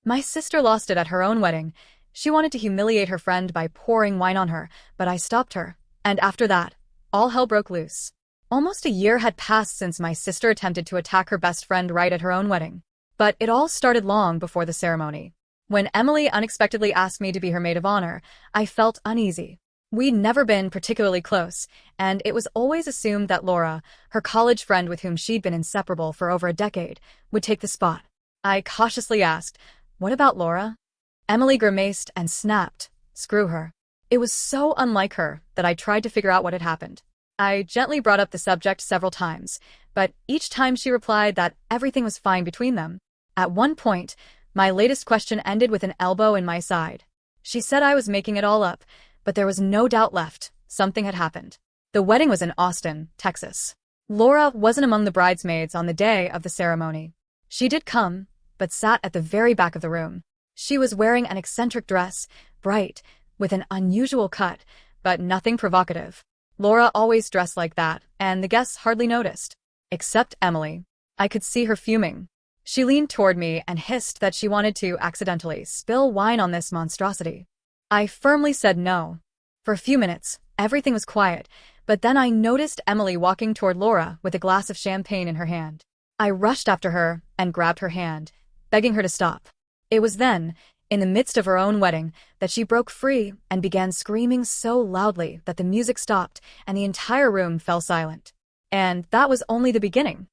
My sister lost it at her own wedding. She wanted to humiliate her friend by pouring wine on her, but I stopped her. And after that, all hell broke loose. Almost a year had passed since my sister attempted to attack her best friend right at her own wedding. But it all started long before the ceremony. When Emily unexpectedly asked me to be her maid of honor, I felt uneasy. We'd never been particularly close, and it was always assumed that Laura, her college friend with whom she'd been inseparable for over a decade, would take the spot. I cautiously asked, "What about Laura?" Emily grimaced and snapped, "Screw her." It was so unlike her that I tried to figure out what had happened. I gently brought up the subject several times, but each time she replied that everything was fine between them. At one point, my latest question ended with an elbow in my side. She said I was making it all up, but there was no doubt left. Something had happened. The wedding was in Austin, Texas. Laura wasn't among the bridesmaids on the day of the ceremony. She did come, but sat at the very back of the room. She was wearing an eccentric dress, bright, with an unusual cut, but nothing provocative. Laura always dressed like that, and the guests hardly noticed. Except Emily. I could see her fuming. She leaned toward me and hissed that she wanted to accidentally spill wine on this monstrosity. I firmly said no. For a few minutes, everything was quiet, but then I noticed Emily walking toward Laura with a glass of champagne in her hand. I rushed after her and grabbed her hand, begging her to stop. It was then, in the midst of her own wedding, that she broke free and began screaming so loudly that the music stopped and the entire room fell silent. And that was only the beginning.